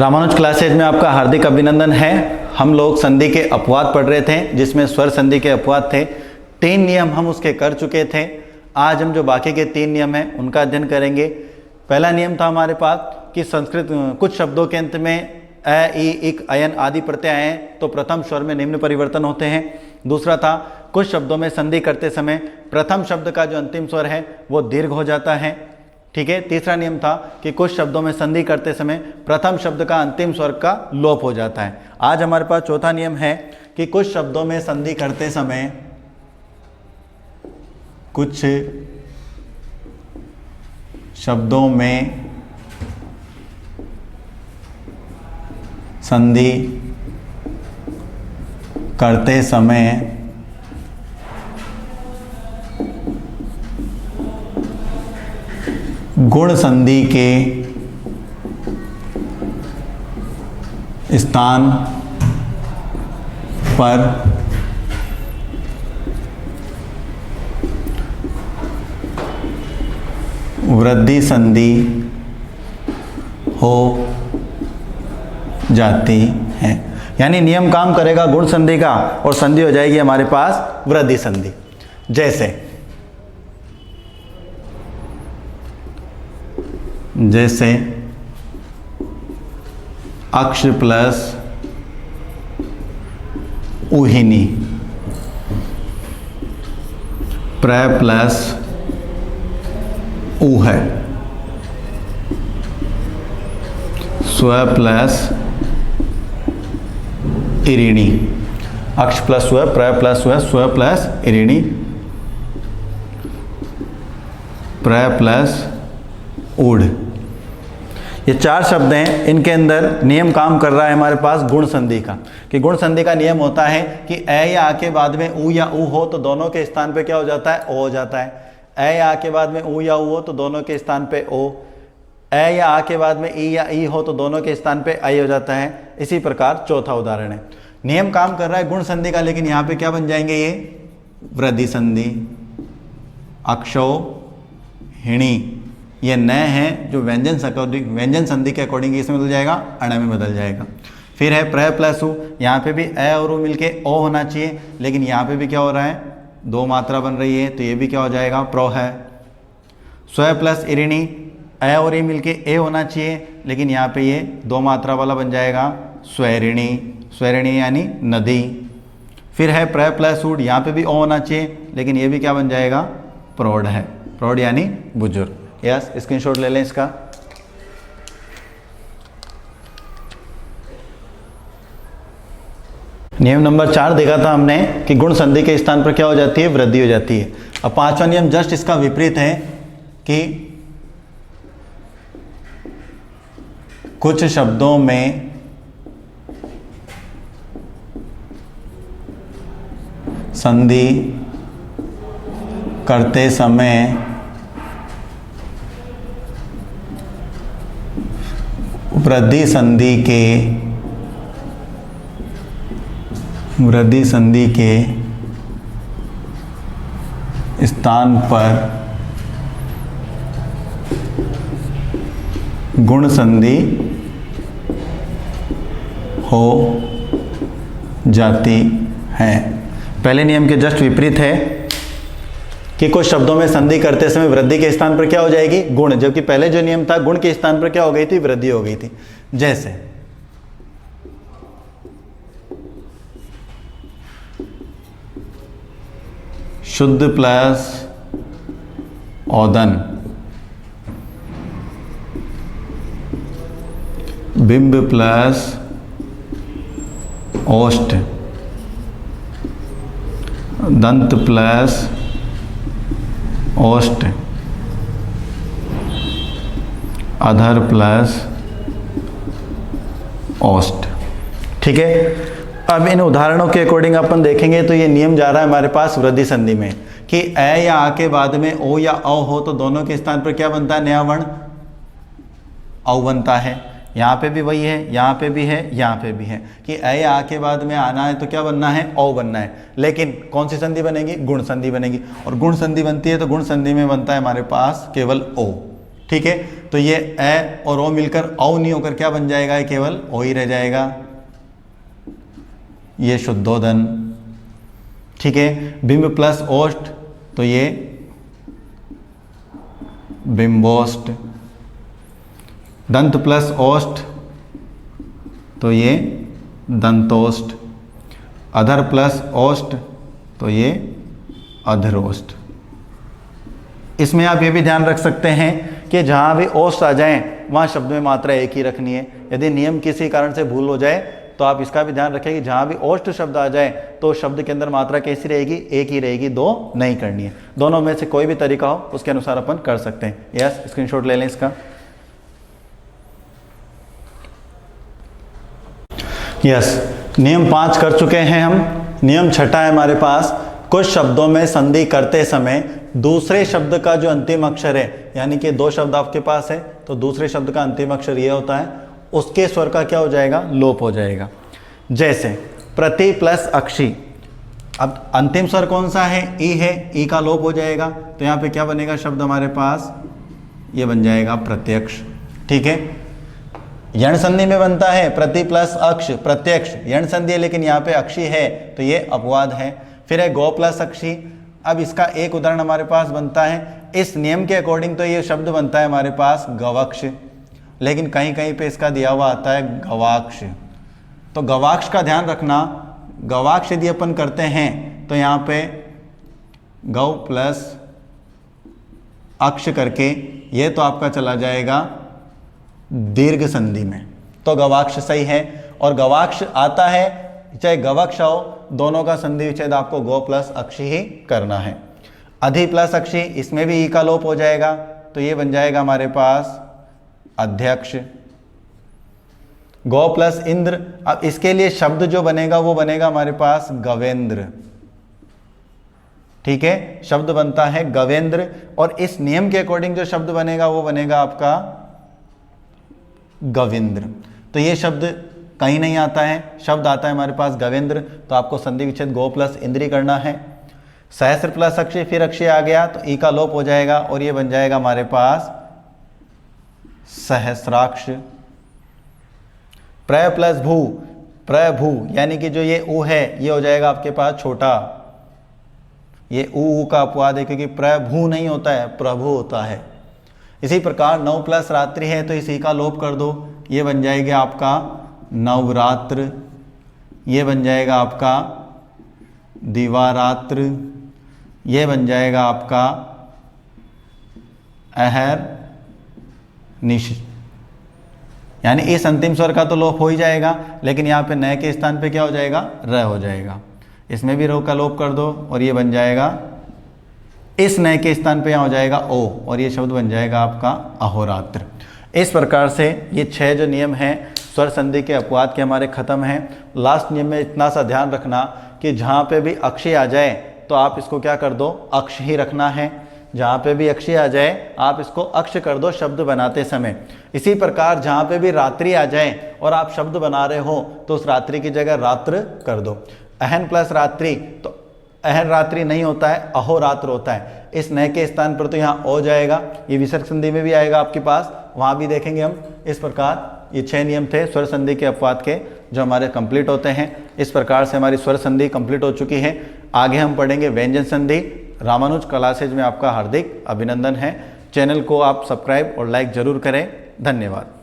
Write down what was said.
Ramanuj classes में आपका हार्दिक अभिनंदन है। हम लोग संधि के अपवाद पढ़ रहे थे जिसमें स्वर संधि के अपवाद थे। 3 नियम हम उसके कर चुके थे। आज हम जो बाकी के 3 नियम हैं उनका अध्ययन करेंगे। पहला नियम था हमारे पास कि संस्कृत कुछ शब्दों के अंत में अ, इ, इक, अयन आदि प्रत्यय आए तो प्रथम स्वर में निम्न परिवर्तन होते हैं। दूसरा था कुछ शब्दों में संधि करते समय प्रथम शब्द का जो अंतिम स्वर है वो दीर्घ हो जाता है। ठीक है। तीसरा नियम था कि कुछ शब्दों में संधि करते समय प्रथम शब्द का अंतिम स्वर का लोप हो जाता है। आज हमारे पास चौथा नियम है कि कुछ शब्दों में संधि करते समय कुछ शब्दों में संधि करते समय गुण संधि के स्थान पर वृद्धि संधि हो जाती है। यानी नियम काम करेगा गुण संधि का और संधि हो जाएगी हमारे पास वृद्धि संधि। जैसे अक्ष प्लस उहिनी, प्र प्लस ऊह, स्व प्लस इरिणी। अक्ष प्लस स्व, प्र प्लस स्व, स्व प्लस इरिणी, प्र प्लस ऊढ़। ये 4 शब्द हैं। इनके अंदर नियम काम कर रहा है हमारे पास गुण संधि का। कि गुण संधि का नियम होता है कि अ या आ के बाद में उ या उ हो तो दोनों के स्थान पे क्या हो जाता है? ओ हो जाता है। अ या आ के बाद में उ या उ हो तो दोनों के स्थान पे ओ। अ या आ के बाद में ई या ई हो तो दोनों के स्थान पे आई हो जाता है। इसी प्रकार चौथा उदाहरण है। नियम काम कर रहा है गुण संधि का, लेकिन यहाँ पे क्या बन जाएंगे? ये वृद्धि संधि। अक्षो हिणी ये न है जो व्यंजन संधि के अकॉर्डिंग इसमें बदल जाएगा, अण में बदल जाएगा। फिर है प्र प्लस उ, यहाँ पे भी अ और उ मिलके ओ होना चाहिए, लेकिन यहाँ पे भी क्या हो रहा है? 2 मात्रा बन रही है तो ये भी क्या हो जाएगा? प्रो है। स्व प्लस इरिणी, अ और ई मिलके ए होना चाहिए, लेकिन यहाँ पे ये 2 मात्रा वाला बन जाएगा स्वैरिणी। स्वैरिणी यानी नदी। फिर है प्र प्लस उड, यहाँ पे भी ओ होना चाहिए, लेकिन ये भी क्या बन जाएगा? प्रौढ़ है। प्रौढ़ यानी बुजुर्ग। यस, स्क्रीनशॉट ले लें इसका। नियम नंबर 4 देखा था हमने कि गुण संधि के स्थान पर क्या हो जाती है? वृद्धि हो जाती है। अब 5वां नियम जस्ट इसका विपरीत है कि कुछ शब्दों में संधि करते समय वृद्धि संधि के स्थान पर गुण संधि हो जाती है। पहले नियम के जस्ट विपरीत है कि कुछ शब्दों में संधि करते समय वृद्धि के स्थान पर क्या हो जाएगी? गुण। जबकि पहले जो नियम था गुण के स्थान पर क्या हो गई थी? वृद्धि हो गई थी। जैसे शुद्ध प्लस औदन, बिंब प्लस ओष्ठ, दंत प्लस ओष्ठ, अधर प्लस ओष्ठ। ठीक है। अब इन उदाहरणों के अकॉर्डिंग अपन देखेंगे तो ये नियम जा रहा है हमारे पास वृद्धि संधि में कि अ या आ के बाद में ओ या औ हो तो दोनों के स्थान पर क्या बनता है? नया वर्ण औ बनता है। यहाँ पे भी वही है, यहाँ पे भी है, यहाँ पे भी है कि अ या आ के बाद में आना है तो क्या बनना है? औ बनना है। लेकिन कौन सी संधि बनेगी? गुण संधि बनेगी। और गुण संधि बनती है तो गुण संधि में बनता है हमारे पास केवल ओ। ठीक है। तो ये ए और ओ मिलकर औ नहीं होकर क्या बन जाएगा, ये केवल ओ ही रह जाएगा, ये शुद्धोदन। ठीक है, बिंब प्लस ओष्ठ तो ये बिंबोष्ठ, दंत प्लस ओष्ठ तो ये दंतोष्ठ, अधर प्लस ओष्ठ तो ये अधरोष्ठ। इसमें आप ये भी ध्यान रख सकते हैं कि जहाँ भी ओष्ठ आ जाएं वहाँ शब्द में मात्रा एक ही रखनी है। यदि नियम किसी कारण से भूल हो जाए तो आप इसका भी ध्यान रखें कि जहाँ भी ओष्ठ शब्द आ जाए तो शब्द के अंदर मात्रा कैसी रहेगी, एक ही रहेगी, दो नहीं करनी है। दोनों में से कोई भी तरीका हो उसके अनुसार अपन कर सकते हैं। यस, स्क्रीनशॉट ले लें इसका। यस, नियम 5 कर चुके हैं हम। नियम 6 है हमारे पास, कुछ शब्दों में संधि करते समय दूसरे शब्द का जो अंतिम अक्षर है, यानी कि 2 शब्द आपके पास है तो दूसरे शब्द का अंतिम अक्षर ये होता है, उसके स्वर का क्या हो जाएगा, लोप हो जाएगा। जैसे प्रति प्लस अक्षी, अब अंतिम स्वर कौन सा है, ई है, ई का लोप हो जाएगा तो यहाँ पे क्या बनेगा शब्द हमारे पास, ये बन जाएगा प्रत्यक्ष। ठीक है, यण संधि में बनता है प्रति प्लस अक्ष प्रत्यक्ष, यण संधि है लेकिन यहाँ पे अक्षी है तो ये अपवाद है। फिर है गो प्लस अक्षी, अब इसका एक उदाहरण हमारे पास बनता है, इस नियम के अकॉर्डिंग तो ये शब्द बनता है हमारे पास गवक्ष, लेकिन कहीं कहीं पे इसका दिया हुआ आता है गवाक्ष। तो गवाक्ष का ध्यान रखना, गवाक्ष यदि अपन करते हैं तो यहाँ पे गौ प्लस अक्ष करके ये तो आपका चला जाएगा दीर्घ संधि में, तो गवाक्ष सही है। और गवाक्ष आता है चाहे गवक्ष हो, दोनों का संधि विच्छेद आपको गो प्लस अक्षी ही करना है। अधि प्लस अक्षी, इसमें भी ई का लोप हो जाएगा तो ये बन जाएगा हमारे पास अध्यक्ष। गौ प्लस इंद्र, अब इसके लिए शब्द जो बनेगा वो बनेगा हमारे पास गवेंद्र। ठीक है, शब्द बनता है गवेंद्र और इस नियम के अकॉर्डिंग जो शब्द बनेगा वो बनेगा आपका गविंद्र। तो ये शब्द कहीं नहीं आता है, शब्द आता है हमारे पास गवेंद्र, तो आपको संधि विच्छेद गो प्लस इंद्री करना है। सहस्र प्लस अक्षय, फिर अक्षय आ गया तो ई का लोप हो जाएगा और ये बन जाएगा हमारे पास सहस्राक्ष। प्र प्लस भू, प्रभु यानी कि जो ये ऊ है ये हो जाएगा आपके पास छोटा, ये ऊ का अपवाद है क्योंकि प्रभु नहीं होता है, प्रभु होता है। इसी प्रकार 9 प्लस रात्रि है तो इसी का लोप कर दो, ये बन जाएगा आपका नवरात्र, ये बन जाएगा आपका दिवारात्र, ये बन जाएगा आपका अहर निश। यानी इस अंतिम स्वर का तो लोप हो ही जाएगा, लेकिन यहाँ पे नए के स्थान पे क्या हो जाएगा, र हो जाएगा। इसमें भी रो का लोप कर दो और ये बन जाएगा, इस नए के स्थान पे यहाँ हो जाएगा ओ और ये शब्द बन जाएगा आपका अहोरात्र। इस प्रकार से ये 6 जो नियम हैं स्वर संधि के अपवाद के हमारे खत्म हैं। लास्ट नियम में इतना सा ध्यान रखना कि जहाँ पे भी अक्षय आ जाए तो आप इसको क्या कर दो, अक्ष ही रखना है। जहाँ पे भी अक्षय आ जाए आप इसको अक्ष कर दो शब्द बनाते समय। इसी प्रकार जहाँ पे भी रात्रि आ जाए और आप शब्द बना रहे हो तो उस रात्रि की जगह रात्र कर दो। अहन प्लस रात्रि, तो अहन रात्रि नहीं होता है, अहोरात्र होता है। इस नए के स्थान पर तो यहाँ ओ जाएगा, ये विसर्ग संधि में भी आएगा आपके पास, वहाँ भी देखेंगे हम। इस प्रकार ये 6 नियम थे स्वर संधि के अपवाद के जो हमारे कंप्लीट होते हैं। इस प्रकार से हमारी स्वर संधि कंप्लीट हो चुकी है। आगे हम पढ़ेंगे व्यंजन संधि। रामानुज क्लासेज में आपका हार्दिक अभिनंदन है। चैनल को आप सब्सक्राइब और लाइक जरूर करें। धन्यवाद।